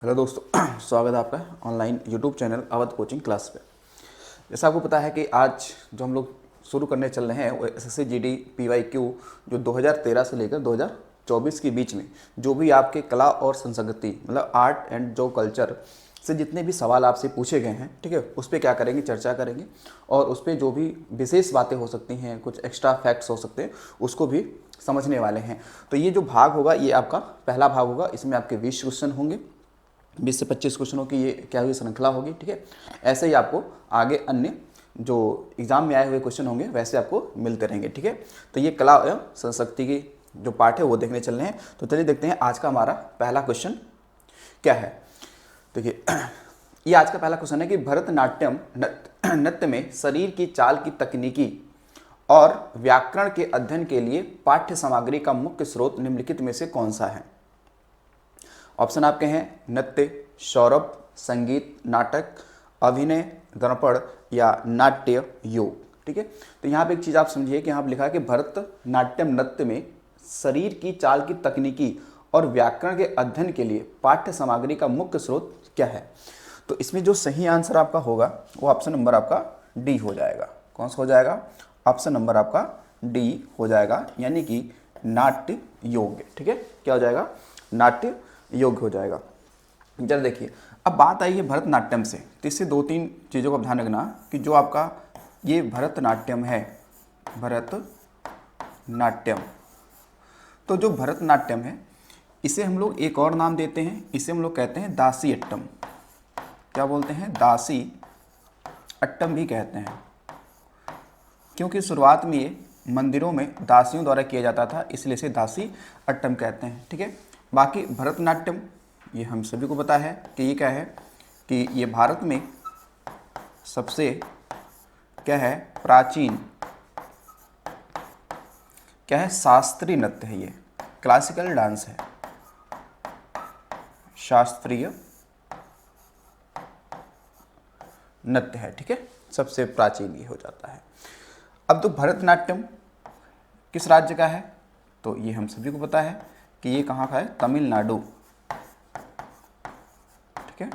Hello दोस्तों स्वागत है आपका online YouTube channel Awadh coaching class पे। जैसा आपको पता है कि आज जो हम लोग शुरू करने चल रहे हैं वो एसएससी जीडी पीवाईक्यू जो 2013 से लेकर 2024 के बीच में जो भी आपके कला और संस्कृति मतलब आर्ट एंड जो कल्चर से जितने भी सवाल आपसे पूछे गए हैं, ठीक है, उस पर क्या करेंगे, चर्चा करेंगे और उस पर जो भी विशेष बातें हो सकती हैं, कुछ एक्स्ट्रा फैक्ट्स हो सकते हैं, उसको भी समझने वाले हैं। तो ये जो भाग होगा ये आपका पहला भाग होगा। इसमें आपके 20 क्वेश्चन होंगे, 20 से 25 क्वेश्चनों की ये क्या हुई श्रृंखला होगी, ठीक है। ऐसे ही आपको आगे अन्य जो एग्जाम में आए हुए क्वेश्चन होंगे वैसे आपको मिलते रहेंगे, ठीक है। तो ये कला एवं संस्कृति की जो पार्ट है वो देखने चल रहे हैं। तो चलिए देखते हैं आज का हमारा पहला क्वेश्चन क्या है। देखिए ये आज का पहला क्वेश्चन है कि भरतनाट्यम नृत्य में शरीर की चाल की तकनीकी और व्याकरण के अध्ययन के लिए पाठ्य सामग्री का मुख्य स्रोत निम्नलिखित में से कौन सा है। ऑप्शन आपके हैं नृत्य, सौरभ, संगीत, नाटक, अभिनय, दर्पण या नाट्य योग, ठीक है। तो यहाँ पे एक चीज़ आप समझिए कि यहाँ पे लिखा है कि भरतनाट्यम नृत्य में शरीर की चाल की तकनीकी और व्याकरण के अध्ययन के लिए पाठ्य सामग्री का मुख्य स्रोत क्या है। तो इसमें जो सही आंसर आपका होगा वो ऑप्शन नंबर आपका डी हो जाएगा। कौन सा हो जाएगा? ऑप्शन नंबर आपका डी हो जाएगा, यानी कि नाट्य योग, ठीक है। क्या हो जाएगा? नाट्य योग हो जाएगा। जरा देखिए, अब बात आई है भरतनाट्यम से, तो इससे दो तीन चीज़ों का ध्यान रखना कि जो आपका ये भरतनाट्यम है, भरतनाट्यम, तो जो भरतनाट्यम है इसे हम लोग एक और नाम देते हैं, इसे हम लोग कहते हैं दासी अट्टम। क्या बोलते हैं? दासी अट्टम भी कहते हैं, क्योंकि शुरुआत में ये मंदिरों में दासियों द्वारा किया जाता था, इसलिए इसे दासी अट्टम कहते हैं, ठीक है। बाकी भरतनाट्यम ये हम सभी को पता है कि ये क्या है, कि ये भारत में सबसे क्या है, प्राचीन क्या है, शास्त्रीय नृत्य है। ये क्लासिकल डांस है, शास्त्रीय नृत्य है, ठीक है, सबसे प्राचीन ये हो जाता है। अब तो भरतनाट्यम किस राज्य का है, तो ये हम सभी को पता है कि ये कहाँ का है, तमिलनाडु, ठीक है।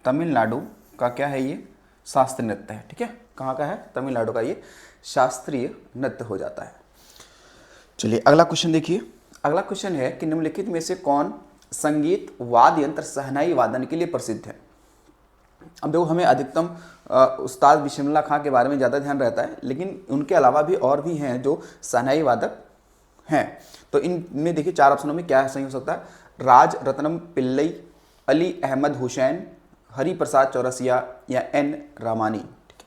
तमिलनाडु का क्या है, ये शास्त्रीय नृत्य है, ठीक है। कहाँ का है? तमिलनाडु का ये शास्त्रीय नृत्य हो जाता है। चलिए अगला क्वेश्चन देखिए। अगला क्वेश्चन है कि निम्नलिखित में से कौन संगीत वाद्य यंत्र शहनाई वादन के लिए प्रसिद्ध है। अब देखो, हमें अधिकतम उस्ताद बिस्मिल्लाह खां के बारे में ज़्यादा ध्यान रहता है, लेकिन उनके अलावा भी और भी हैं जो शहनाई वादक हैं। तो इनमें देखिए 4 ऑप्शनों में क्या सही हो सकता है? राज रत्नम पिल्लई, अली अहमद हुसैन, हरि प्रसाद चौरसिया या एन रामानी, ठीक है।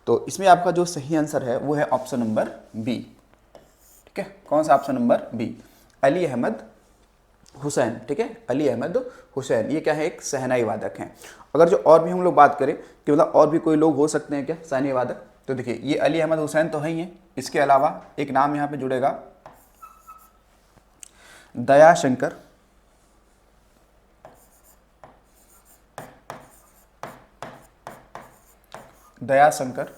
तो इसमें आपका जो सही आंसर है वो है ऑप्शन नंबर बी, ठीक है। कौन सा? Option number B, Ali Ahmed Hussain, ठीक है। अली अहमद हुसैन ये क्या है, एक शहनाई वादक हैं। अगर जो और भी हम लोग बात करें कि मतलब और भी कोई लोग हो सकते हैं क्या शहनाई वादक, तो देखिए ये अली अहमद हुसैन तो है ही है, इसके अलावा एक नाम यहाँ पे जुड़ेगा दयाशंकर, दयाशंकर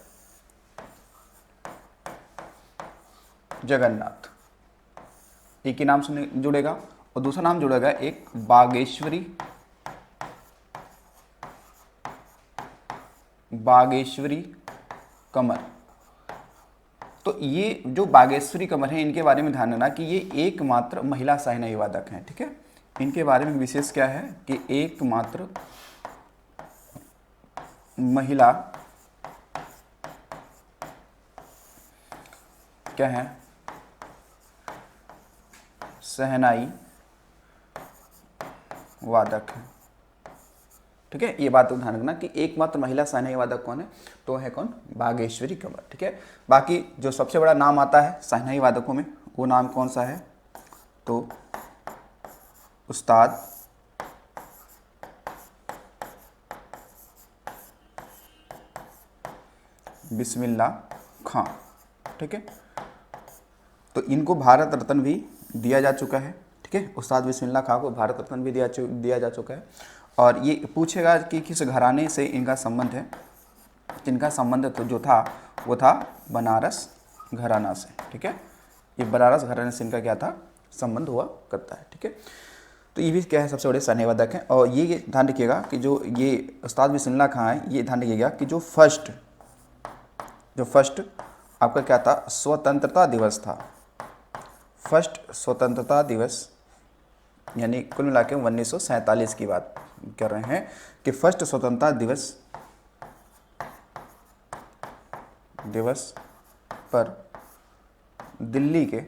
जगन्नाथ, एक ही नाम से जुड़ेगा। और दूसरा नाम जुड़ेगा एक बागेश्वरी कमर। तो ये जो बागेश्वरी कमर है इनके बारे में ध्यान रखना कि ये एकमात्र महिला शहनाई वादक हैं, ठीक है। इनके बारे में विशेष क्या है कि एकमात्र महिला क्या है, शहनाई वादक है, ठीक है। ये बात तो ध्यान रखना कि एकमात्र महिला शहनाई वादक कौन है, तो है कौन? बागेश्वरी कमर, ठीक है। बाकी जो सबसे बड़ा नाम आता है शहनाई वादकों में वो नाम कौन सा है, तो उस्ताद बिस्मिल्लाह खां, ठीक है। तो इनको भारत रत्न भी दिया जा चुका है, ठीक है। उस्ताद बिस्मिल्लाह खां को भारत रत्न भी दिया जा चुका है। और ये पूछेगा कि किस घराने से इनका संबंध है, जिनका संबंध तो जो था वो था बनारस घराना से, ठीक है। ये बनारस घराने से इनका क्या था, संबंध हुआ करता है, ठीक है। तो ये भी क्या है, सबसे बड़े शहनाई वादक हैं। और ये ध्यान रखिएगा कि जो ये उस्ताद बिस्मिल्लाह खां हैं, ये ध्यान रखिएगा कि जो फर्स्ट आपका क्या था, स्वतंत्रता दिवस था। फर्स्ट स्वतंत्रता दिवस यानी कुल मिला के 1947 की बात कर रहे हैं कि फर्स्ट स्वतंत्रता दिवस पर दिल्ली के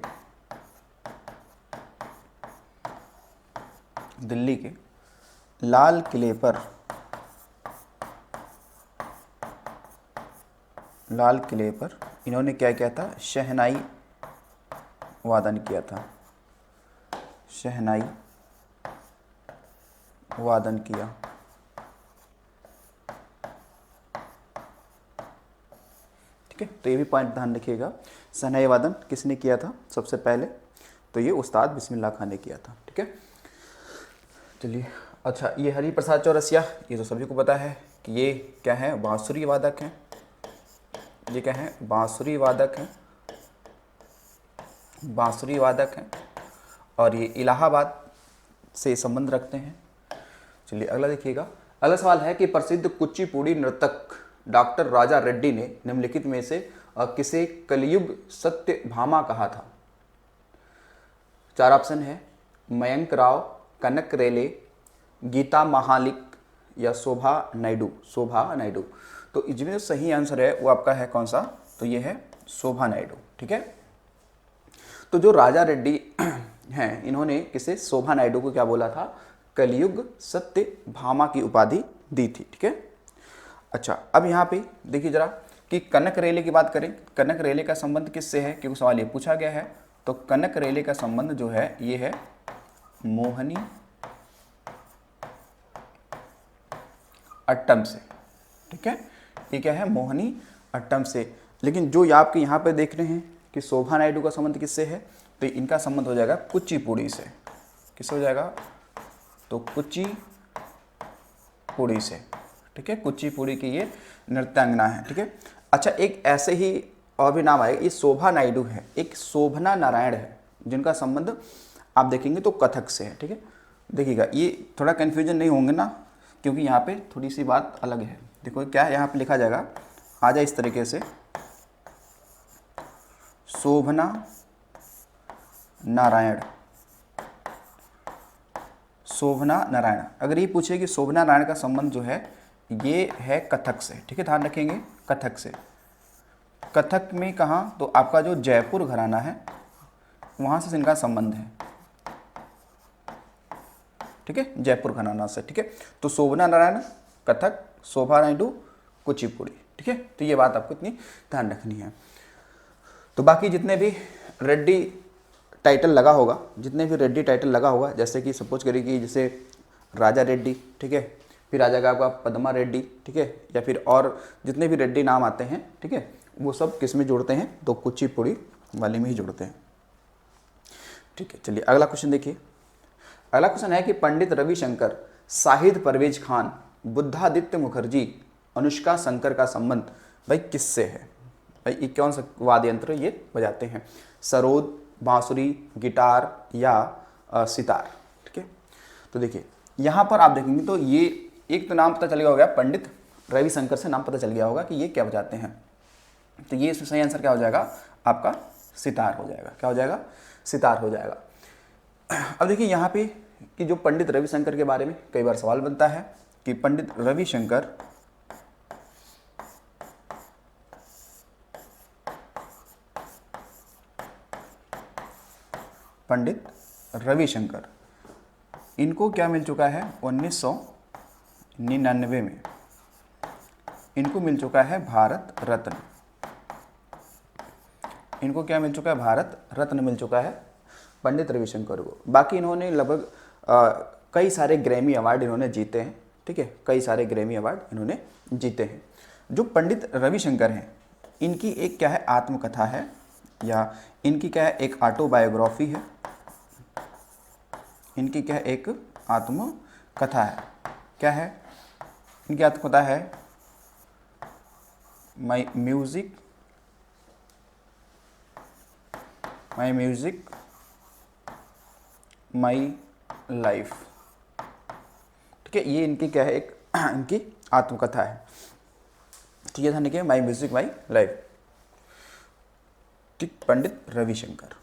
लाल किले पर इन्होंने क्या किया था, शहनाई वादन किया था। शहनाई वादन किया। ठीक है, तो ये भी पॉइंट ध्यान रखिएगा। शहनाई वादन किसने किया था सबसे पहले, तो ये उस्ताद बिस्मिल्लाह खां ने किया था। ठीक है, चलिए। अच्छा, ये हरि प्रसाद चौरसिया, ये तो सभी को पता है कि ये क्या है, बांसुरी वादक हैं। ये क्या है, बांसुरी वादक हैं और ये इलाहाबाद से संबंध रखते हैं। चलिए अगला देखिएगा। अगला सवाल है कि प्रसिद्ध कुचिपुड़ी नर्तक डॉक्टर राजा रेड्डी ने निम्नलिखित में से किसे कलयुग सत्यभामा कहा था। 4 ऑप्शन है, मयंक राव, कनक रेले, गीता महालिक या शोभा नायडू। तो इसमें जो सही आंसर है वो आपका है कौन सा, तो ये है शोभा नायडू। ठीक है, तो जो राजा रेड्डी हैं इन्होंने किसे, शोभा नायडू को क्या बोला था, कलयुग सत्यभामा की उपाधि दी थी। ठीक है, अच्छा अब यहाँ पे देखिए जरा कि कनक रेले की बात करें। कनक रेले का संबंध किससे है, क्योंकि सवाल ये पूछा गया है। तो कनक रेले का संबंध जो है ये है मोहनी अट्टम से। ठीक है, ये क्या है, मोहनी अट्टम से। लेकिन जो आपके यहाँ पे देख रहे हैं कि शोभा नायडू का संबंध किससे है, तो इनका संबंध हो जाएगा कुचिपुड़ी से। किससे हो जाएगा, तो कुचिपुड़ी से। ठीक है, कुचिपुड़ी की ये नृत्यांगना है। ठीक है, अच्छा एक ऐसे ही और भी नाम आएगा, ये शोभा नायडू है, एक शोभना नारायण है जिनका संबंध आप देखेंगे तो कथक से है। ठीक है, देखिएगा ये थोड़ा कन्फ्यूजन नहीं होंगे ना, क्योंकि यहाँ पे थोड़ी सी बात अलग है। देखो क्या यहाँ पे लिखा जाएगा, आ जाए इस तरीके से, शोभना नारायण। अगर ये पूछे कि शोभना नारायण का संबंध जो है ये है कथक से। ठीक है, ध्यान रखेंगे कथक से। कथक में कहाँ, तो आपका जो जयपुर घराना है वहाँ से इनका संबंध है। ठीक है, जयपुर घराना से। ठीक है, तो शोभना नारायण कथक, शोभा नायडू कुचिपुड़ी। ठीक है, तो ये बात आपको इतनी ध्यान रखनी है। तो बाकी जितने भी रेड्डी टाइटल लगा होगा, जैसे कि सपोज करिए कि जैसे राजा रेड्डी, ठीक है, फिर आ जाएगा आपका पद्मा रेड्डी। ठीक है, या फिर और जितने भी रेड्डी नाम आते हैं, ठीक है, वो सब किस में जुड़ते हैं, तो कुचिपुड़ी वाले में ही जुड़ते हैं। ठीक है, चलिए अगला क्वेश्चन देखिए। अगला क्वेश्चन है कि पंडित रविशंकर, शाहिद परवेज खान, बुद्धादित्य मुखर्जी, अनुष्का शंकर का संबंध भाई किससे है। भाई ये कौन सा वाद्य यंत्र ये बजाते हैं, सरोद, बांसुरी, गिटार या सितार। ठीक है, तो देखिए यहाँ पर आप देखेंगे तो ये एक तो नाम पता चल गया होगा, पंडित रविशंकर से नाम पता चल गया होगा कि ये क्या बजाते हैं। तो ये इसमें सही आंसर क्या हो जाएगा, आपका सितार हो जाएगा। क्या हो जाएगा, सितार हो जाएगा। अब देखिए यहाँ पे कि जो पंडित रविशंकर के बारे में कई बार सवाल बनता है कि पंडित रविशंकर इनको क्या मिल चुका है, 1999 में इनको मिल चुका है भारत रत्न। इनको क्या मिल चुका है, भारत रत्न मिल चुका है पंडित रविशंकर को। बाकी इन्होंने लगभग कई सारे ग्रैमी अवार्ड इन्होंने जीते हैं। ठीक है, कई सारे ग्रैमी अवार्ड इन्होंने जीते हैं। जो पंडित रविशंकर हैं इनकी एक क्या है, आत्मकथा है, या इनकी क्या है, एक ऑटोबायोग्राफी है। इनकी क्या है, एक आत्मकथा है। क्या है इनकी आत्मकथा है, माई म्यूजिक माई लाइफ। ठीक है, ये इनकी क्या है, एक इनकी आत्मकथा है। तो ये था देखिए माई म्यूजिक माई लाइफ। ठीक, पंडित रविशंकर।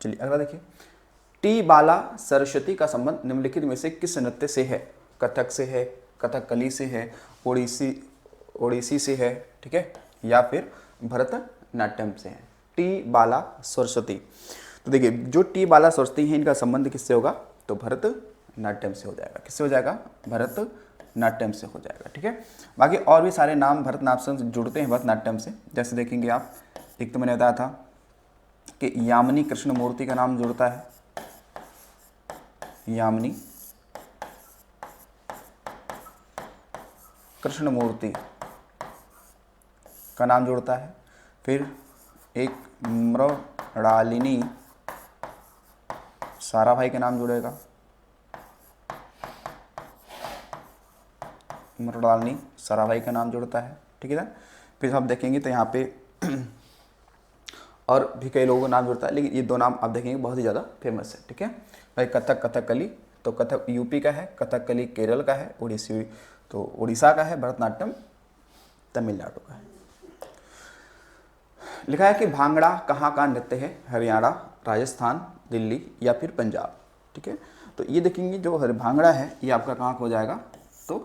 चलिए अगला देखिए, टी बाला सरस्वती का संबंध निम्नलिखित में से किस नृत्य से है? कथक से है, कथकली से है, ओडिसी से है, ठीक है, या फिर भरतनाट्यम से है। टी बाला सरस्वती, तो देखिए जो टी बाला सरस्वती है इनका संबंध किससे होगा? तो भरतनाट्यम से हो जाएगा। किससे हो जाएगा? भरतनाट्यम से हो जाएगा। ठीक है, बाकी और भी सारे नाम भरतनाट्यम से जुड़ते हैं, भरतनाट्यम से। जैसे देखेंगे आप, एक तो मैंने बताया था कि यामिनी कृष्णमूर्ति का नाम जुड़ता है, यामिनी कृष्णमूर्ति का नाम जुड़ता है। फिर एक मृणालिनी साराभाई का नाम जुड़ेगा, मृणालिनी साराभाई का नाम जुड़ता है। ठीक है ना, फिर आप देखेंगे तो यहाँ पे और भी कई लोगों का नाम जुड़ता है, लेकिन ये दो नाम आप देखेंगे बहुत ही ज़्यादा फेमस है। ठीक है भाई, कथक कथकली, तो कथक यूपी का है, कथकली केरल का है, ओडिसी तो उड़ीसा का है, भरतनाट्यम तमिलनाडु का है। लिखा है कि भांगड़ा कहाँ का नृत्य है? हरियाणा, राजस्थान, दिल्ली या फिर पंजाब। ठीक है, तो ये देखेंगे जो भांगड़ा है ये आपका कहाँ का हो जाएगा? तो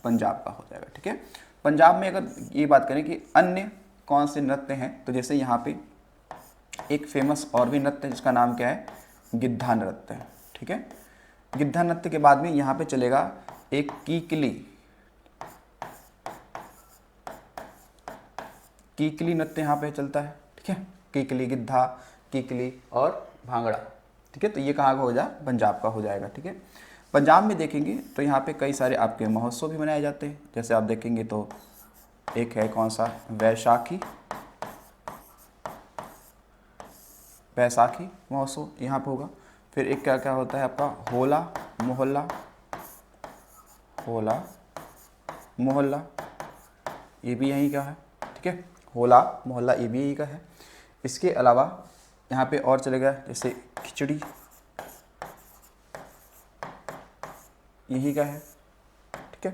पंजाब का हो जाएगा। ठीक है, पंजाब में अगर ये बात करें कि अन्य कौन से नृत्य हैं, तो जैसे यहाँ पे एक फेमस और भी नृत्य है जिसका नाम क्या है? गिद्धा नृत्य है। ठीक है, गिद्धा नृत्य के बाद में यहाँ पे चलेगा एक कीकली, कीकली नृत्य यहाँ पे चलता है। ठीक है, कीकली, गिद्धा, कीकली और भांगड़ा। ठीक है, तो ये कहाँ का हो जाए? पंजाब का हो जाएगा। ठीक है, पंजाब में देखेंगे तो यहाँ पे कई सारे आपके महोत्सव भी मनाए जाते हैं। जैसे आप देखेंगे तो एक है कौन सा? वैशाखी, बैसाखी महोत्सव यहाँ पे होगा। फिर एक क्या क्या होता है आपका? होला मोहल्ला, होला मोहल्ला, ये भी यहीं का है। ठीक है, होला मोहल्ला ये भी यहीं का है। इसके अलावा यहाँ पे और चलेगा जैसे खिचड़ी, यही का है। ठीक है,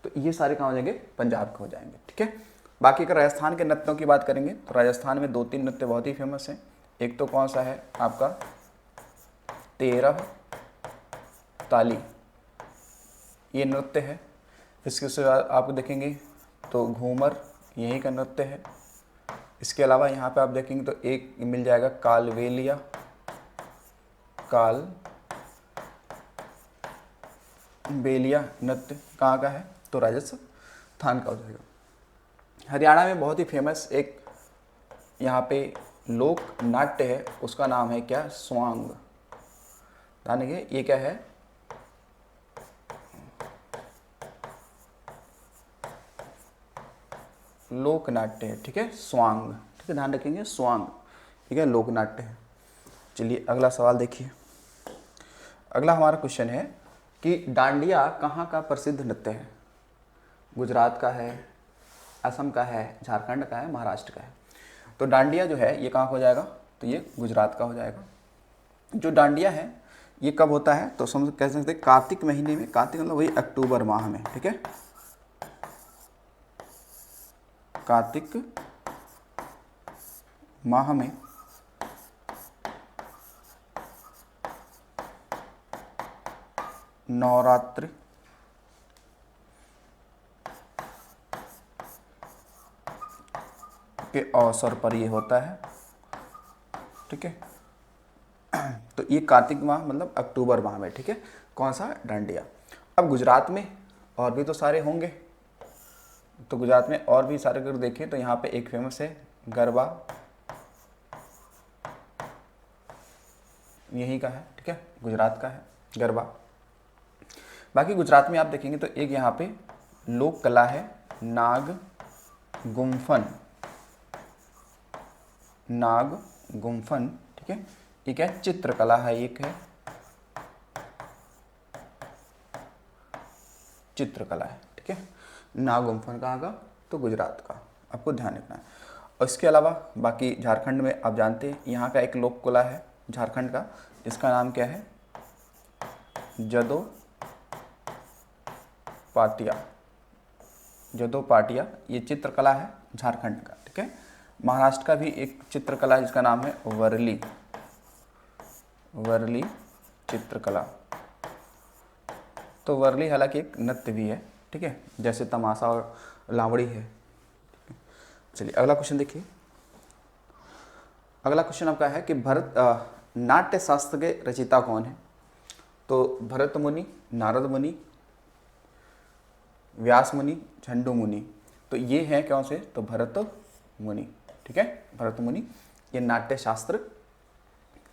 तो ये सारे कहाँ हो जाएंगे? पंजाब के हो जाएंगे। ठीक है, बाकी अगर राजस्थान के नृत्यों की बात करेंगे तो राजस्थान में 2-3 नृत्य बहुत ही फेमस हैं। एक तो कौन सा है आपका? 13 ताली, ये नृत्य है। इसके सिवा आप देखेंगे तो घूमर, यही का नृत्य है। इसके अलावा यहाँ पे आप देखेंगे तो एक मिल जाएगा कालबेलिया, काल बेलिया नृत्य कहाँ का है? तो राजस्थान का हो जाएगा। हरियाणा में बहुत ही फेमस एक यहाँ पे लोक नाट्य है, उसका नाम है क्या? स्वांग। ध्यान रखिए ये क्या है? लोक नाट्य है। ठीक है, स्वांग। ठीक है, ध्यान रखेंगे स्वांग। ठीक है, लोक नाट्य है। चलिए अगला सवाल देखिए। अगला हमारा क्वेश्चन है कि डांडिया कहाँ का प्रसिद्ध नृत्य है? गुजरात का है, असम का है, झारखंड का है, महाराष्ट्र का है। तो डांडिया जो है ये कहाँ हो जाएगा? तो ये गुजरात का हो जाएगा। जो डांडिया है ये कब होता है? तो समझ कह सकते हैं कार्तिक महीने में, कार्तिक मतलब वही अक्टूबर माह में। ठीक है, कार्तिक माह में नवरात्रि के अवसर पर ये होता है। ठीक है, तो ये कार्तिक माह मतलब अक्टूबर माह में। ठीक है, कौन सा? डांडिया। अब गुजरात में और भी तो सारे होंगे, तो गुजरात में और भी सारे अगर देखें तो यहाँ पे एक फेमस है गरबा, यही का है। ठीक है, गुजरात का है गरबा। बाकी गुजरात में आप देखेंगे तो एक यहाँ पे लोक कला है नाग गुम्फन, नाग गुम्फन। ठीक है, एक है चित्रकला है, एक है चित्रकला है। ठीक है, नाग गुम्फन कहाँ का? तो गुजरात का, आपको ध्यान रखना है। और इसके अलावा बाकी झारखंड में आप जानते हैं यहाँ का एक लोक कला है झारखंड का, इसका नाम क्या है, जदो पाटिया। जदो पाटिया ये चित्रकला है झारखंड का, ठीक है। महाराष्ट्र का भी एक चित्रकला है जिसका नाम है वर्ली, वर्ली चित्रकला। तो वर्ली हालांकि एक नृत्य भी है, ठीक है, जैसे तमाशा और लावड़ी है। चलिए अगला क्वेश्चन देखिए। अगला क्वेश्चन आपका है कि नाट्य शास्त्र के रचयिता कौन है। तो भरत मुनि, नारद मुनि, व्यास मुनि, झंडू मुनि। तो ये हैं कौन से, तो भरत मुनि, ठीक है, भरत मुनि, ये नाट्य शास्त्र,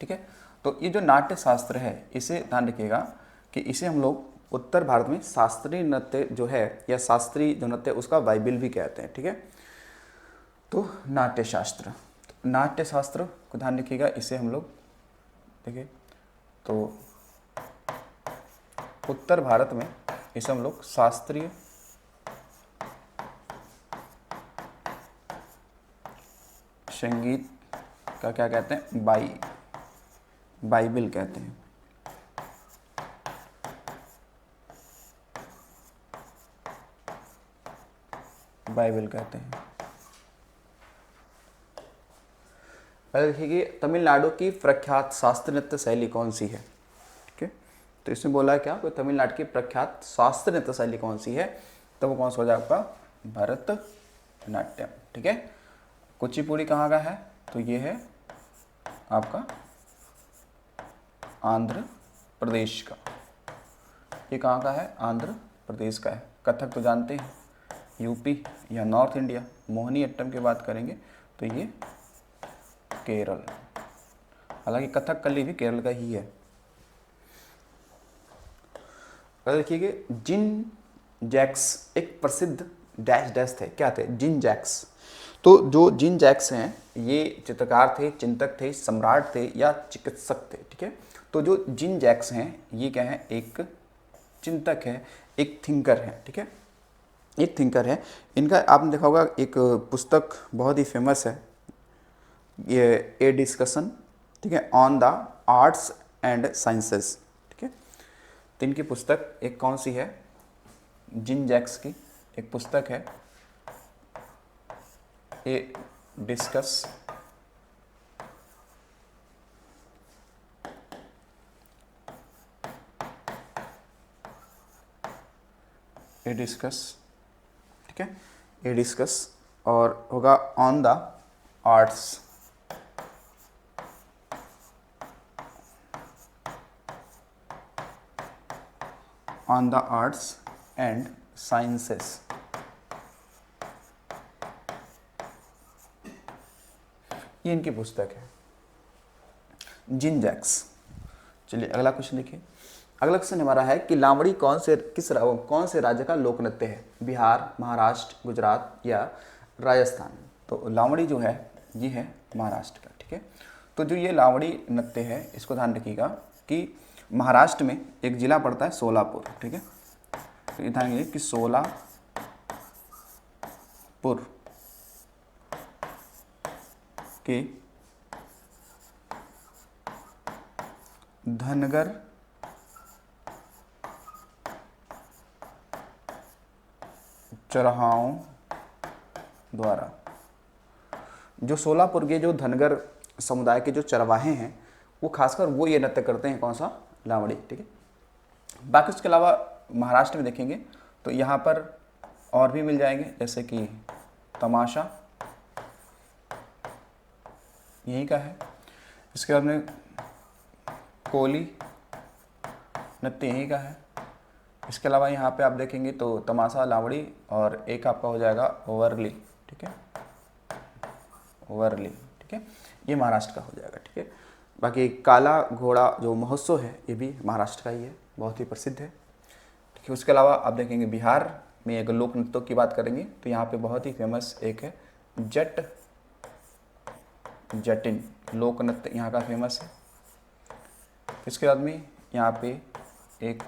ठीक है। तो ये जो नाट्य शास्त्र है इसे ध्यान रखिएगा कि इसे हम लोग उत्तर भारत में शास्त्रीय नृत्य जो है या शास्त्रीय जो नृत्य उसका बाइबिल भी कहते हैं, ठीक है। तो नाट्य शास्त्र, नाट्य शास्त्र को ध्यान रखिएगा, इसे हम लोग देखिए तो उत्तर भारत में इसे हम लोग शास्त्रीय संगीत का क्या कहते हैं, बाइबिल कहते हैं। बाइबिल कहते हैं। पहले देखिए तमिलनाडु की प्रख्यात शास्त्रीय नृत्य शैली कौन सी है, ठीक है। तो इसमें बोला है क्या, कोई तमिलनाडु की प्रख्यात शास्त्रीय नृत्य शैली कौन सी है, तो वो कौन सा हो जाएगा आपका, भरतनाट्यम, ठीक है। कुचिपुड़ी कहाँ का है, तो ये है आपका आंध्र प्रदेश का, ये कहाँ का है, आंध्र प्रदेश का है। कथक तो जानते हैं यूपी या नॉर्थ इंडिया। मोहिनी अट्टम की बात करेंगे तो ये केरल, हालांकि कथकली भी केरल का ही है। देखिए जिन जैक्स एक प्रसिद्ध डैश डैश थे, क्या थे, जिन जैक्स। तो जो जिन जैक्स हैं ये चित्रकार थे, चिंतक थे, सम्राट थे या चिकित्सक थे, ठीक है। तो जो जिन जैक्स हैं ये क्या है, एक चिंतक है, एक थिंकर है, ठीक है, एक थिंकर है। इनका आपने देखा होगा एक पुस्तक बहुत ही फेमस है, ये ए डिस्कशन, ठीक है, on the arts and sciences, ठीक है। तो इनकी पुस्तक एक कौन सी है, जिन जैक्स की एक पुस्तक है ए डिस्कस, ए डिस्कस, ठीक है, ए डिस्कस, और होगा on the arts, on the arts and sciences. ये इनकी पुस्तक है, जिन जैक्स। चलिए अगला क्वेश्चन देखिए। अगला क्वेश्चन हमारा है कि लावड़ी कौन से राज्य का लोक नृत्य है, बिहार, महाराष्ट्र, गुजरात या राजस्थान। तो लावड़ी जो है ये है महाराष्ट्र का, ठीक है। तो जो ये लावड़ी नृत्य है इसको ध्यान रखिएगा कि महाराष्ट्र में एक जिला पड़ता है सोलापुर, ठीक है। तो ये ध्यान रखिए कि सोलापुर के धनगर चरवाहों द्वारा, जो सोलापुर के जो धनगर समुदाय के जो चरवाहे हैं वो खासकर वो ये नृत्य करते हैं, कौन सा, लावड़ी, ठीक है। बाकी उसके अलावा महाराष्ट्र में देखेंगे तो यहाँ पर और भी मिल जाएंगे, जैसे कि तमाशा यहीं का है, इसके बाद में कोली नृत्य यहीं का है। इसके अलावा यहाँ पे आप देखेंगे तो तमाशा, लावड़ी और एक आपका हो जाएगा वर्ली, ठीक है, वर्ली, ठीक है, ये महाराष्ट्र का हो जाएगा, ठीक है। बाकी काला घोड़ा जो महोत्सव है ये भी महाराष्ट्र का ही है, बहुत ही प्रसिद्ध है, ठीक है। उसके अलावा आप देखेंगे बिहार में अगर लोक नृत्यों की बात करेंगे तो यहाँ पे बहुत ही फेमस एक है जटिन लोक नृत्य यहाँ का फेमस है। इसके बाद में यहाँ पे एक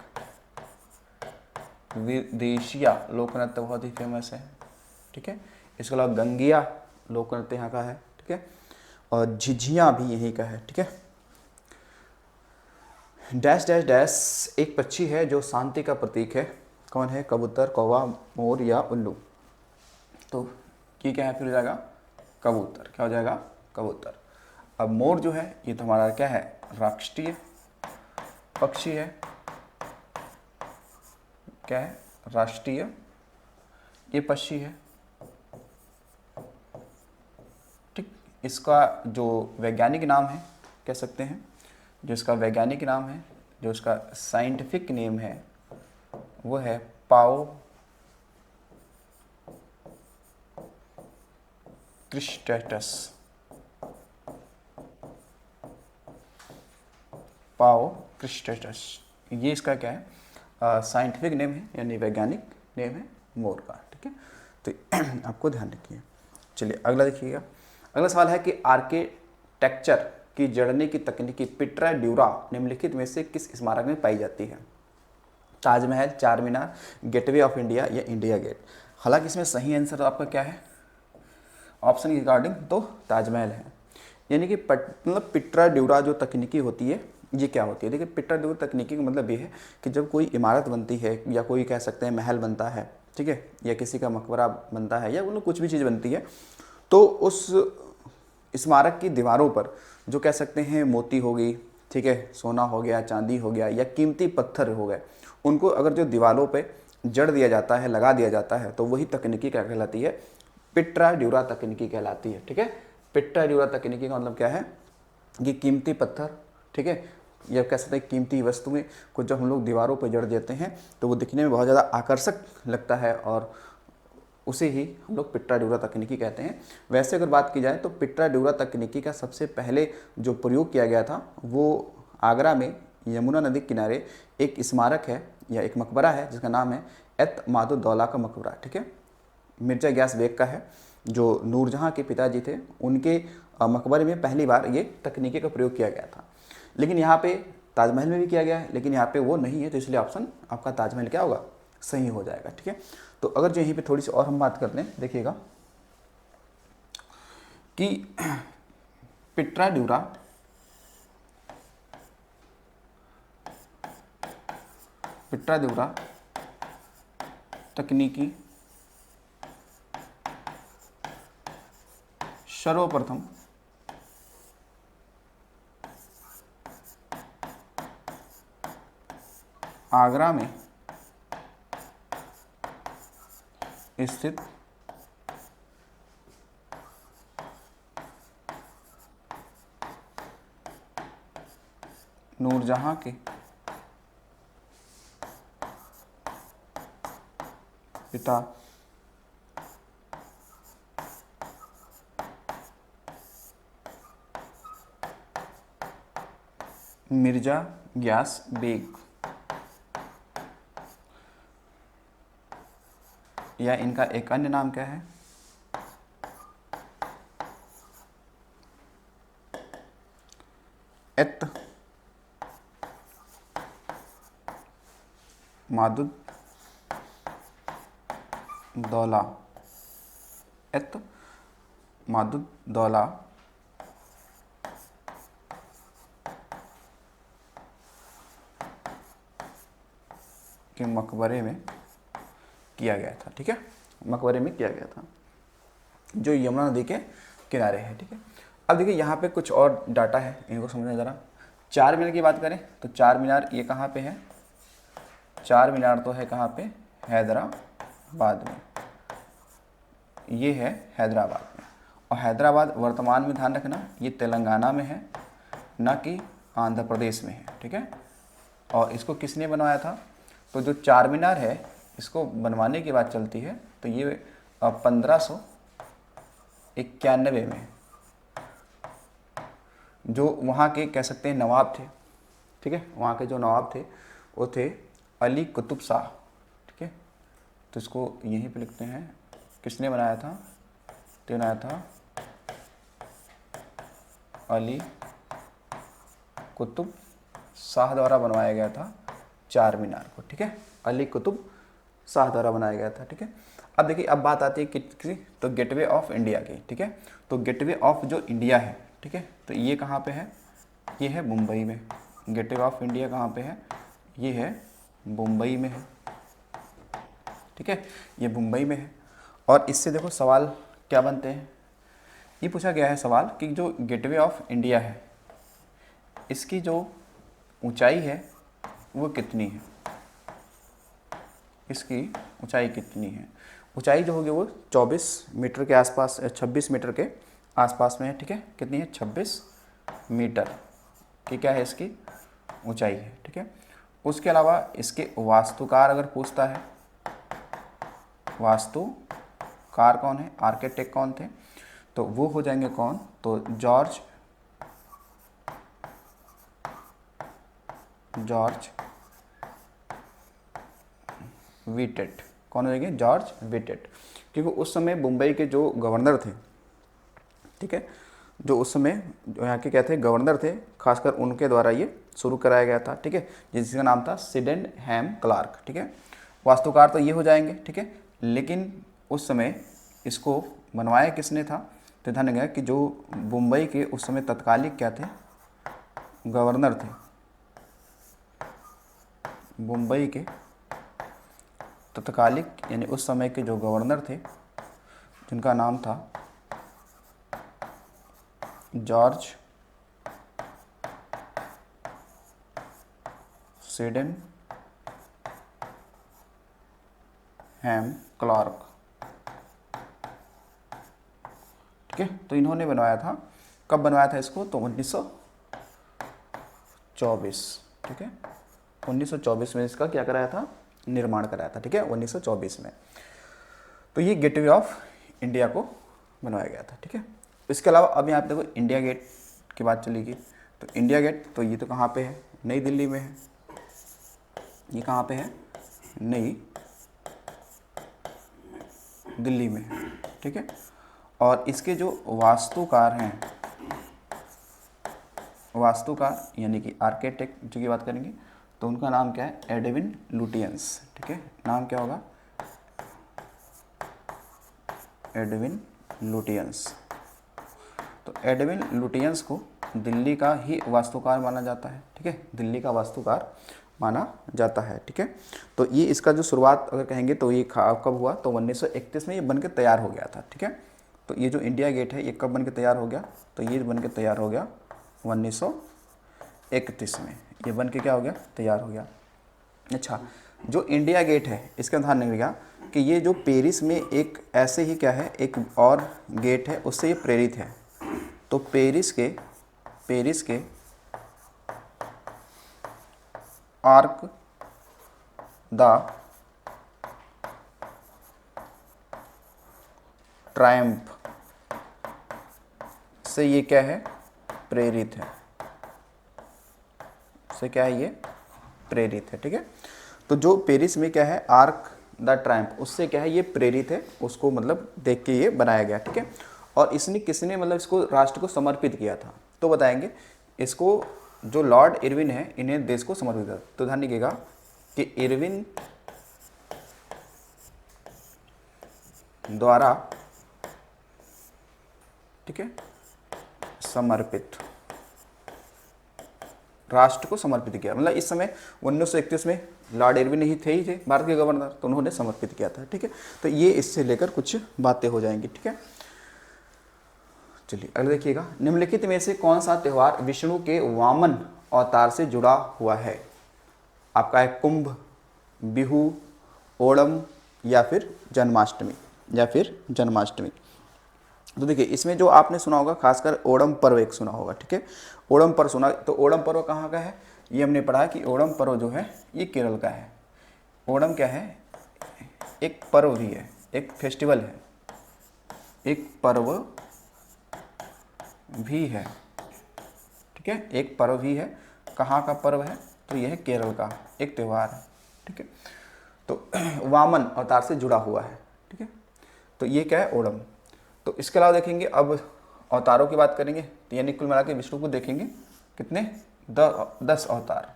विदेशिया लोक नृत्य बहुत ही फेमस है, ठीक है। इसके अलावा गंगिया लोक नृत्य यहाँ का है, ठीक है। और झिझिया भी यहीं का है, ठीक है। डैश डैश डैश एक पक्षी है जो शांति का प्रतीक है, कौन है? कबूतर, कौवा, मोर या उल्लू? तो ये क्या है? फिर हो जाएगा कबूतर। क्या हो जाएगा? कबूतर। अब मोर जो है ये तो हमारा क्या है? राष्ट्रीय पक्षी है। क्या है? राष्ट्रीय ये पक्षी है, ठीक। इसका जो वैज्ञानिक नाम है, कह सकते हैं जो इसका वैज्ञानिक नाम है, जो इसका साइंटिफिक नेम है, वो है पाओ क्रिस्टेटस। पाओ क्रिस्टेटस, ये इसका क्या है? साइंटिफिक नेम है, यानी वैज्ञानिक नेम है मोर का, ठीक है। तो आपको ध्यान रखिए। चलिए अगला देखिएगा। अगला सवाल है कि आर्किटेक्चर की जड़ने की तकनीकी पिट्रा ड्यूरा निम्नलिखित में से किस स्मारक में पाई जाती है? ताजमहल, चार मीनार, गेटवे ऑफ इंडिया या इंडिया गेट? हालांकि इसमें सही आंसर आपका क्या है ऑप्शन के रिगार्डिंग? तो ताजमहल है। यानी कि मतलब पिट्रा ड्यूरा जो तकनीकी होती है ये क्या होती है? देखिए पिट्रा ड्यूरा तकनीकी का मतलब ये है कि जब कोई इमारत बनती है या कोई कह सकते हैं महल बनता है, ठीक है, या किसी का मकबरा बनता है या मतलब कुछ भी चीज़ बनती है, तो उस स्मारक की दीवारों पर जो कह सकते हैं मोती हो गई, ठीक है, सोना हो गया, चांदी हो गया या कीमती पत्थर हो गए, उनको अगर जो दीवारों पे जड़ दिया जाता है, लगा दिया जाता है, तो वही तकनीकी क्या कहलाती है? पिट्रा ड्यूरा तकनीकी कहलाती है, ठीक है। पिट्रा ड्यूरा तकनीकी का मतलब क्या है कि कीमती पत्थर, ठीक है, या कह सकते हैं कीमती वस्तुएं को जब हम लोग दीवारों पर जड़ देते हैं तो वो दिखने में बहुत ज़्यादा आकर्षक लगता है और उसे ही हम लोग पिट्रा ड्यूरा तकनीकी कहते हैं। वैसे अगर बात की जाए तो पिट्रा ड्यूरा तकनीकी का सबसे पहले जो प्रयोग किया गया था वो आगरा में यमुना नदी के किनारे एक स्मारक है या एक मकबरा है जिसका नाम है एतमादुद्दौला का मकबरा, ठीक है। मिर्जा गयास बेग का है, जो नूरजहाँ के पिताजी थे, उनके मकबरे में पहली बार ये तकनीकी का प्रयोग किया गया था। लेकिन यहाँ पे ताजमहल में भी किया गया है, लेकिन यहाँ पे वो नहीं है, तो इसलिए ऑप्शन आपका ताजमहल क्या होगा? सही हो जाएगा, ठीक है। तो अगर जो यहीं पे थोड़ी सी और हम बात कर लें, देखिएगा कि पिट्रा ड्यूरा तकनीकी सर्वप्रथम आगरा में स्थित नूरजहाँ के पिता मिर्जा गयास बेग, या इनका एक अन्य नाम क्या है? एतमादुद्दौला के मकबरे में किया गया था, ठीक है। मकबरे में किया गया था जो यमुना नदी के किनारे है, ठीक है। अब देखिए यहाँ पे कुछ और डाटा है, इनको समझना ज़रा। चार मीनार की बात करें तो चार मीनार ये कहाँ पे है? चार मीनार तो है कहाँ पे? हैदराबाद में। ये है हैदराबाद में, और हैदराबाद वर्तमान में ध्यान रखना ये तेलंगाना में है, ना कि आंध्र प्रदेश में है, ठीक है। और इसको किसने बनवाया था? तो जो चार मीनार है इसको बनवाने की बात चलती है तो ये 1591 में जो वहाँ के कह सकते हैं नवाब थे, ठीक है, वहाँ के जो नवाब थे वो थे अली कुतुब शाह, ठीक है। तो इसको यहीं पे लिखते हैं, किसने बनाया था? तो बनाया था अली कुतुब शाह द्वारा बनवाया गया था चार मीनार को, ठीक है। अली कुतुब शाह द्वारा बनाया गया था, ठीक है। अब देखिए, अब बात आती है किसकी, तो गेटवे ऑफ इंडिया की, ठीक है। तो गेटवे ऑफ जो इंडिया है, ठीक है, तो ये कहाँ पे है, ये है मुंबई में। गेटवे ऑफ इंडिया कहाँ पे है, ये है मुंबई में है, ठीक है, ये मुंबई में है। और इससे देखो सवाल क्या बनते हैं, ये पूछा गया है सवाल कि जो गेटवे ऑफ इंडिया है इसकी जो ऊंचाई है वो कितनी है, इसकी ऊंचाई कितनी है। ऊंचाई जो होगी वो 24 मीटर के आसपास, 26 मीटर के आसपास में है, ठीक है। कितनी है, 26 मीटर की क्या है, इसकी ऊंचाई है, ठीक है। उसके अलावा इसके वास्तुकार अगर पूछता है, वास्तुकार कौन है, आर्किटेक्ट कौन थे, तो वो हो जाएंगे कौन, तो जॉर्ज वीटेट। कौन हो जाएंगे, जॉर्ज वीटेट, क्योंकि उस समय मुंबई के जो गवर्नर थे, ठीक है, जो उस समय जो यहाँ के क्या थे, गवर्नर थे, खासकर उनके द्वारा ये शुरू कराया गया था, ठीक है, जिसका नाम था सिडेनहैम क्लार्क, ठीक है। वास्तुकार तो ये हो जाएंगे, ठीक है, लेकिन उस समय इसको बनवाया किसने था, तो ध्यान रखिएगा कि जो मुंबई के उस समय तत्कालिक क्या थे, गवर्नर थे, मुंबई के तत्कालिक यानी उस समय के जो गवर्नर थे, जिनका नाम था जॉर्ज सिडेनहैम क्लार्क, ठीक है। तो इन्होंने बनवाया था, कब बनवाया था इसको, तो 1924, ठीक है, 1924 में इसका क्या कराया था, निर्माण कराया था, ठीक है, 1924 में। तो ये गेटवे ऑफ इंडिया को बनवाया गया था, ठीक है। इसके अलावा अब यहाँ पे देखो इंडिया गेट की बात चलेगी, तो इंडिया गेट तो ये तो कहाँ पे है, नई दिल्ली में है। ये कहाँ पे है, नई दिल्ली में है, ठीक है। और इसके जो वास्तुकार हैं, वास्तुकार यानी कि आर्किटेक्ट जो की बात करेंगे, तो उनका नाम क्या है, एडविन लुटियंस, ठीक है। नाम क्या होगा, एडविन लुटियंस। तो एडविन लुटियंस को दिल्ली का ही वास्तुकार माना जाता है, ठीक है, दिल्ली का वास्तुकार माना जाता है, ठीक है। तो ये इसका जो शुरुआत अगर कहेंगे तो ये कब हुआ, तो 1931 में ये बन के तैयार हो गया था, ठीक है। तो ये जो इंडिया गेट है ये कब बन के तैयार हो गया, तो ये बन के तैयार हो गया 1931 में, ये बन के क्या हो गया, तैयार हो गया। अच्छा, जो इंडिया गेट है इसका ध्यान रखिएगा कि ये जो पेरिस में एक ऐसे ही क्या है, एक और गेट है, उससे ये प्रेरित है। तो पेरिस के आर्क द ट्रायम्फ से ये क्या है, प्रेरित है, से क्या है, ये प्रेरित है, ठीक है। तो जो पेरिस में क्या है, आर्क द ट्रायम्फ, उससे क्या है, ये प्रेरित है, उसको मतलब देख के ये बनाया गया, ठीक है। और इसने किसने मतलब इसको राष्ट्र को समर्पित किया था, तो बताएंगे, इसको जो लॉर्ड इरविन है इन्हें देश को समर्पित किया। तो ध्यान रखिएगा कि इरविन द्वारा, ठीक है, समर्पित, राष्ट्र को समर्पित किया, मतलब इस समय 1931 में लॉर्ड इरविन ही थे भारत के गवर्नर, तो उन्होंने समर्पित किया था, ठीक है। तो ये इससे लेकर कुछ बातें हो जाएंगी, ठीक है। चलिए अगले देखिएगा, निम्नलिखित में से कौन सा त्यौहार विष्णु के वामन अवतार से जुड़ा हुआ है। आपका है कुंभ, बिहू, ओणम या फिर जन्माष्टमी, तो देखिए इसमें जो आपने सुना होगा खासकर ओणम पर्व एक सुना होगा, ठीक है, ओणम पर्व सुना। तो ओणम पर्व कहाँ का है, ये हमने पढ़ा कि ओणम पर्व जो है ये केरल का है। ओणम क्या है, एक पर्व भी है, एक फेस्टिवल है, एक पर्व भी है, ठीक है, एक पर्व भी है। कहाँ का पर्व है, तो यह है केरल का एक त्यौहार है, ठीक है। तो वामन अवतार से जुड़ा हुआ है, ठीक है। तो ये क्या है, ओणम। तो इसके अलावा देखेंगे अब अवतारों की बात करेंगे, तो यानी कुल मिला के विष्णु को देखेंगे कितने, 10 अवतार,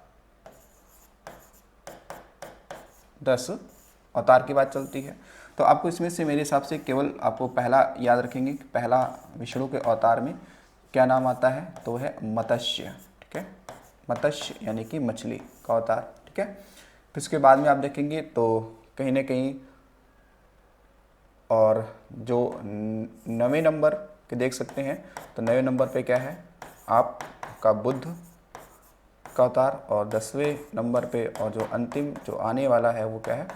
10 अवतार की बात चलती है। तो आपको इसमें से मेरे हिसाब से केवल आपको पहला याद रखेंगे कि पहला विष्णु के अवतार में क्या नाम आता है, तो है मत्स्य। ठीक है, मत्स्य यानी कि मछली का अवतार। ठीक है, फिर उसके बाद में आप देखेंगे तो कहीं ना कहीं और जो 9वें नंबर के देख सकते हैं, तो 9वें नंबर पे क्या है आपका बुद्ध का अवतार, और 10वें नंबर पे और जो अंतिम जो आने वाला है वो क्या है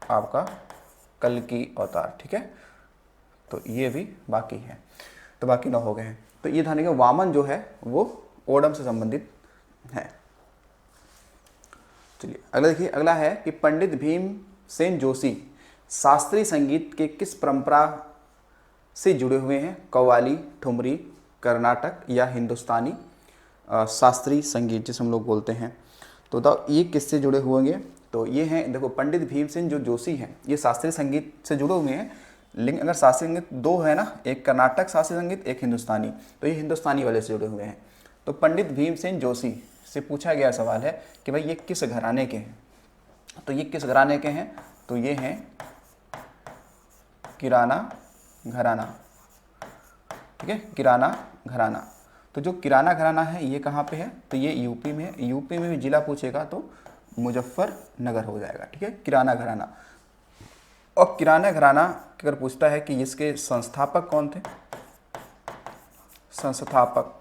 आपका कल्कि अवतार। ठीक है, तो ये भी बाकी है, तो बाकी 9 हो गए हैं। तो ये ध्यान रखिए वामन जो है वो ओणम से संबंधित है। चलिए अगला देखिए, अगला है कि पंडित भीमसेन जोशी शास्त्रीय संगीत के किस परंपरा से जुड़े हुए हैं? कव्वाली, ठुमरी, कर्नाटक या हिंदुस्तानी शास्त्रीय संगीत जिसे हम लोग बोलते हैं। तो बताओ ये किससे जुड़े हुए हैं? तो ये हैं, देखो पंडित भीमसेन जो जोशी हैं ये शास्त्रीय संगीत से जुड़े हुए हैं, लेकिन अगर शास्त्रीय संगीत दो है ना, एक कर्नाटक शास्त्रीय संगीत, एक हिंदुस्तानी, तो ये हिंदुस्तानी वाले से जुड़े हुए हैं। तो पंडित भीमसेन जोशी से पूछा गया सवाल है कि भाई ये किस घराने के हैं? तो ये किस घराने के हैं? तो ये हैं किराना घराना। ठीक है, किराना घराना। तो जो किराना घराना है ये कहाँ पे है? तो ये यूपी में है। यूपी में भी जिला पूछेगा तो मुजफ्फरनगर हो जाएगा। ठीक है, किराना घराना। और किराना घराना अगर पूछता है कि इसके संस्थापक कौन थे? संस्थापक,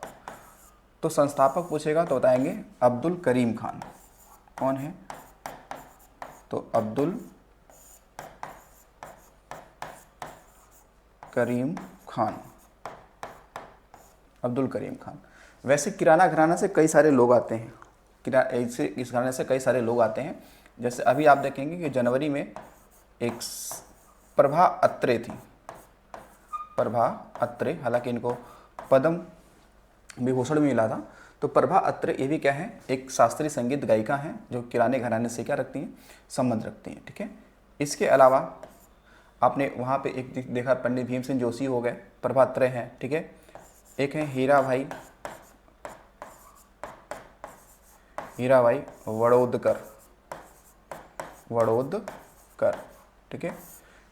तो संस्थापक पूछेगा तो बताएंगे अब्दुल करीम खान। कौन है? तो अब्दुल करीम खान, अब्दुल करीम खान। वैसे किराना घराना से कई सारे लोग आते हैं, इस घराने से कई सारे लोग आते हैं। जैसे अभी आप देखेंगे कि जनवरी में एक प्रभा अत्रे थी, प्रभा अत्रे, हालांकि इनको पद्म विभूषण भी मिला था। तो प्रभा अत्रे ये भी क्या है, एक शास्त्रीय संगीत गायिका हैं जो किराने घराने से क्या रखती हैं, संबंध रखती हैं। ठीक है, इसके अलावा आपने वहाँ पे एक देखा पंडित भीमसेन जोशी हो गए, प्रभा अत्रे हैं। ठीक है, एक है हीराभाई वड़ोदकर, वड़ोदकर। ठीक है,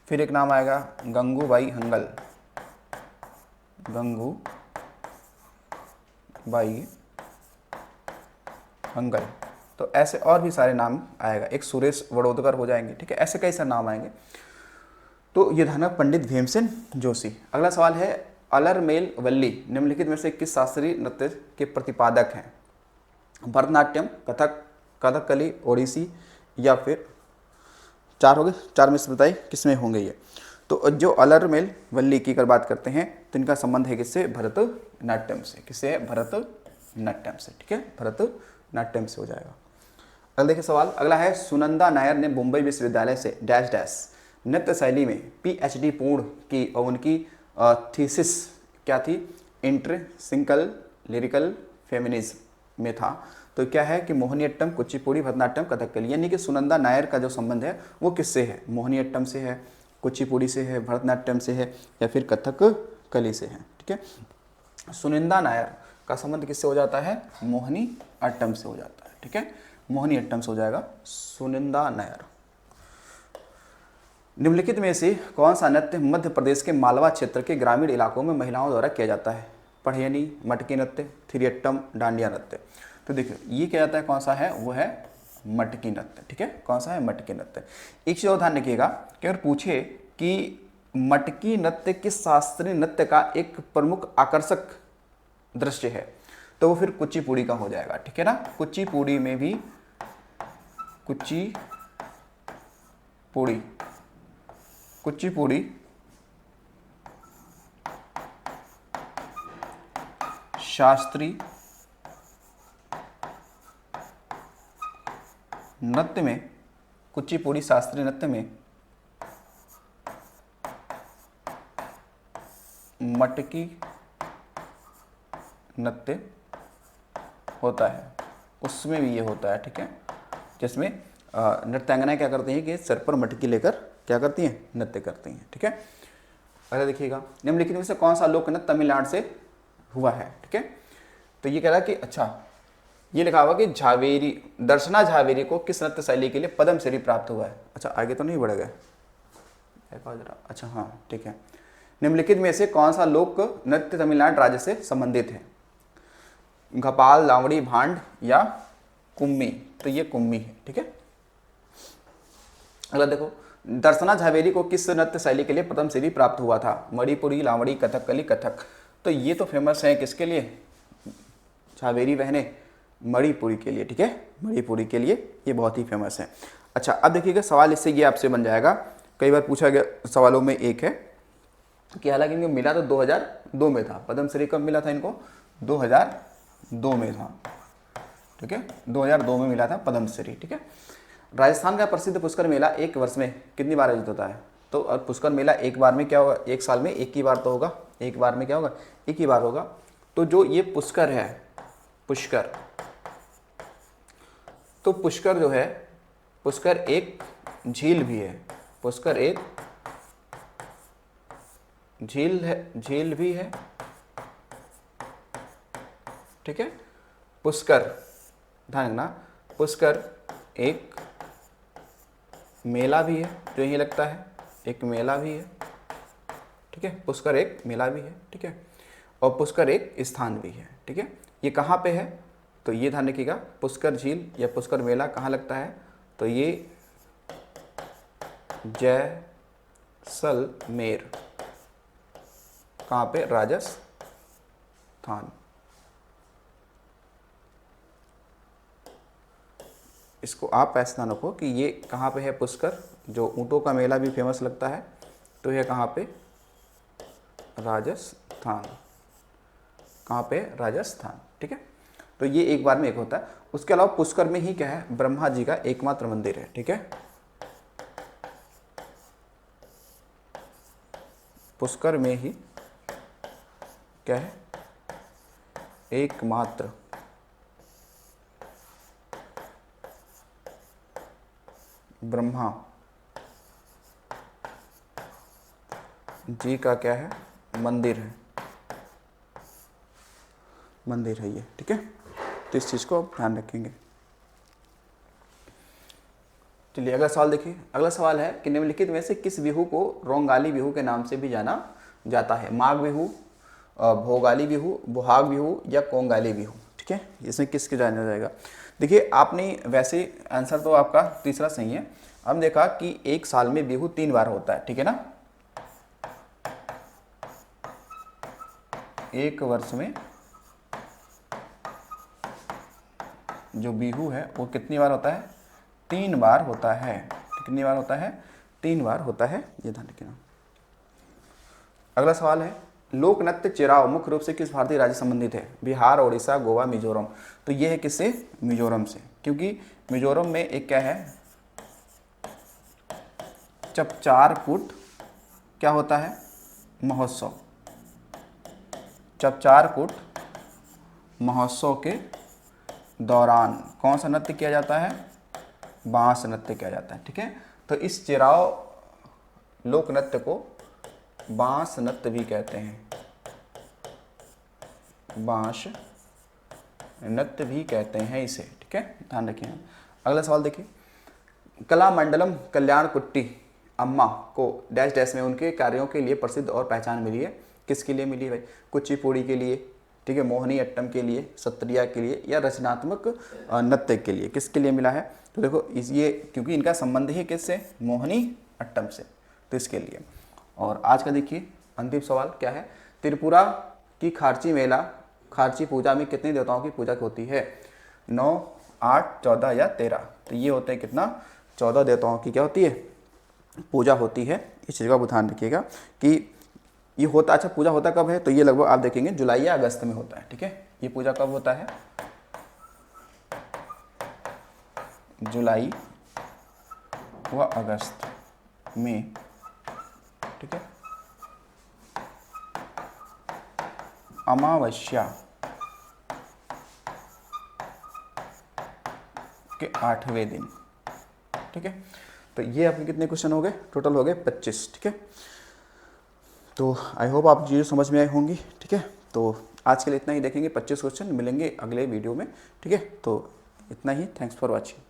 फिर एक नाम आएगा गंगूबाई हंगल, गंगूबाई हंगल। तो ऐसे और भी सारे नाम आएगा, एक सुरेश वड़ोदकर हो जाएंगे। ठीक है, ऐसे कई सारे नाम आएंगे। तो ये था पंडित भीमसेन जोशी। अगला सवाल है अलरमेल वल्ली निम्नलिखित में से किस शास्त्रीय नृत्य के प्रतिपादक हैं? भरतनाट्यम, कथक, कथकली, ओडिसी या फिर 4 हो गए, 4 में से बताइए किसमें होंगे ये। तो जो अलरमेल वल्ली की अगर बात करते हैं तो इनका संबंध है किससे? भरतनाट्यम से। किससे है? भरतनाट्यम से। ठीक है, भरतनाट्यम से हो जाएगा। अगला देखिए सवाल, अगला है सुनंदा नायर ने मुंबई विश्वविद्यालय से डैश डैश नृत्य शैली में PhD पूर्ण की और उनकी थीसिस क्या थी? इंटरसिंकल लिरिकल फेमिनिज्म में था। तो क्या है कि मोहिनीअट्टम, कुचिपुड़ी, भरतनाट्यम, कथकली। यानी कि सुनंदा नायर का जो संबंध है वो किससे है? मोहिनीअट्टम से है, कुचिपुड़ी से है, भरतनाट्यम से है या फिर कथकली से है। ठीक है, सुनंदा नायर का संबंध किससे हो जाता है? मोहिनीअट्टम से हो जाता है। ठीक है, मोहिनीअट्टम से हो जाएगा सुनंदा नायर। निम्नलिखित में से कौन सा नृत्य मध्य प्रदेश के मालवा क्षेत्र के ग्रामीण इलाकों में महिलाओं द्वारा किया जाता है? पढ़ियनी, मटकी नृत्य, थिरियट्टम, डांडिया नृत्य। तो देखिए ये क्या जाता है, कौन सा है? वो है मटकी नृत्य। ठीक है, कौन सा है? मटकी नृत्य। एक चीज और ध्यान रखिएगा कि अगर पूछे कि मटकी नृत्य किस शास्त्रीय नृत्य का एक प्रमुख आकर्षक दृश्य है, तो वो फिर कुचिपुड़ी का हो जाएगा। ठीक है ना, कुचिपुड़ी में भी कुचिपुड़ी शास्त्रीय नृत्य में, कुचिपुड़ी शास्त्रीय नृत्य में मटकी नृत्य होता है, उसमें भी ये होता है। ठीक है, जिसमें नृत्यांगनाएं क्या करती हैं कि सर पर मटकी लेकर क्या करती हैं? नृत्य करती हैं। ठीक है, अगला देखिएगा, निम्नलिखित में से कौन सा लोक नृत्य तमिलनाडु से हुआ है? ठीक है, तो ये कह रहा है कि अच्छा ये लिखा हुआ कि झावेरी, दर्शना झावेरी को किस नृत्य शैली के लिए पद्मश्री प्राप्त हुआ है? अच्छा आगे तो नहीं बढ़ गए, अच्छा हाँ ठीक है। निम्नलिखित में से कौन सा लोक नृत्य तमिलनाडु राज्य से संबंधित है? घपाल, लावड़ी, भांड या कुम्मी? तो ये कुम्मी है, ठीक है। अगला देखो, दर्शना झावेरी को किस नृत्य शैली के लिए प्रथम श्री प्राप्त हुआ था? मणिपुरी, लावड़ी, कथकली, कथक? तो ये तो फेमस है किसके लिए? झावेरी बहने मणिपुरी के लिए, ठीक है, मणिपुरी के लिए ये बहुत ही फेमस है। अच्छा अब देखिएगा सवाल इससे ये आपसे बन जाएगा, कई बार पूछा गया सवालों में एक है कि हालांकि इनको मिला तो 2002 में था, पद्मश्री कब मिला था इनको? 2002 में था, ठीक है, 2002 में मिला था पद्मश्री, ठीक है। राजस्थान का प्रसिद्ध पुष्कर मेला एक वर्ष में कितनी बार आयोजित होता है? तो पुष्कर मेला एक बार में क्या होगा? एक साल में एक ही बार तो होगा, एक बार में क्या होगा? एक ही बार होगा। तो जो ये पुष्कर है, पुष्कर, तो पुष्कर जो है, पुष्कर एक झील भी है, पुष्कर एक झील है, झील भी है, ठीक है। पुष्कर, ध्यान रखना, पुष्कर एक मेला भी है जो यही लगता है, एक मेला भी है, ठीक है, पुष्कर एक मेला भी है, ठीक है, और पुष्कर एक स्थान भी है, ठीक है। ये कहाँ पे है? तो ये ध्यान रखिएगा, पुष्कर झील या पुष्कर मेला कहाँ लगता है? तो ये जैसलमेर, कहाँ पे? राजस्थान। इसको आप ऐसे ध्यान रखो कि ये कहाँ पे है पुष्कर, जो ऊँटों का मेला भी फेमस लगता है, तो ये कहाँ पे? राजस्थान, कहाँ पे? राजस्थान, ठीक है। तो ये एक बार में एक होता है। उसके अलावा पुष्कर में ही क्या है? ब्रह्मा जी का एकमात्र मंदिर है, ठीक है। पुष्कर में ही क्या है? एकमात्र ब्रह्मा जी का क्या है? मंदिर है, मंदिर है ये, ठीक है। तो इस चीज़ को आप ध्यान रखेंगे। चलिए अगला सवाल देखिए। अगला सवाल है कि निम्नलिखित में से किस बिहू को रोंगाली बिहू के नाम से भी जाना जाता है? माघ बिहू, भोगाली बिहू, बुहाग बिहू या कोंगाली बिहू, ठीक है। इसमें किसके जाना जाएगा? देखिए आपने वैसे आंसर तो आपका तीसरा सही है। हम देखा कि एक साल में बिहू 3 बार होता है, ठीक है ना। एक वर्ष में जो बिहू है वो कितनी बार होता है? 3 बार होता है। कितनी बार होता है? 3 बार होता है, ये ध्यान रखना। अगला सवाल है, लोक नृत्य चिराव मुख्य रूप से किस भारतीय राज्य संबंधित है? बिहार, उड़ीसा, गोवा, मिजोरम? तो ये है किससे? मिजोरम से, क्योंकि मिजोरम में एक क्या है? चपचारकूट क्या होता है? महोत्सव। चपचारकूट महोत्सव के दौरान कौन सा नृत्य किया जाता है? बांस नृत्य किया जाता है, ठीक है। तो इस चिराव लोक नृत्य को बांस नृत्य भी कहते हैं, बांस नृत्य भी कहते हैं इसे, ठीक है, ध्यान रखिए। अगला सवाल देखिए, कलामंडलम कल्याणकुट्टी अम्मा को डैश डैश में उनके कार्यों के लिए प्रसिद्ध और पहचान मिली है। किसके लिए मिली है भाई? कुचिपुड़ी के लिए, ठीक है, मोहिनी अट्टम के लिए, सत्रिया के लिए या रचनात्मक नृत्य के लिए? किसके लिए मिला है? तो देखो ये क्योंकि इनका संबंध ही किससे? मोहिनी अट्टम से, तो इसके लिए। और आज का देखिए अंतिम सवाल क्या है? त्रिपुरा की खारची मेला, खारची पूजा में कितने देवताओं की पूजा होती है? 9, 8, 14 या 13? तो ये होते हैं कितना? 14 देवताओं की क्या होती है? पूजा होती है। इस चीज़ का ध्यान रखिएगा कि ये होता, अच्छा पूजा होता कब है? तो ये लगभग आप देखेंगे जुलाई या अगस्त में होता है, ठीक है। ये पूजा कब होता है? जुलाई व अगस्त में, ठीक है। अमावस्या के 8वें दिन, ठीक है। तो ये आपके कितने क्वेश्चन हो गए? टोटल हो गए 25, ठीक है। तो आई होप आप चीज़ें समझ में आई होंगी, ठीक है। तो आज के लिए इतना ही, देखेंगे 25 क्वेश्चन मिलेंगे अगले वीडियो में, ठीक है। तो इतना ही, थैंक्स फॉर वॉचिंग।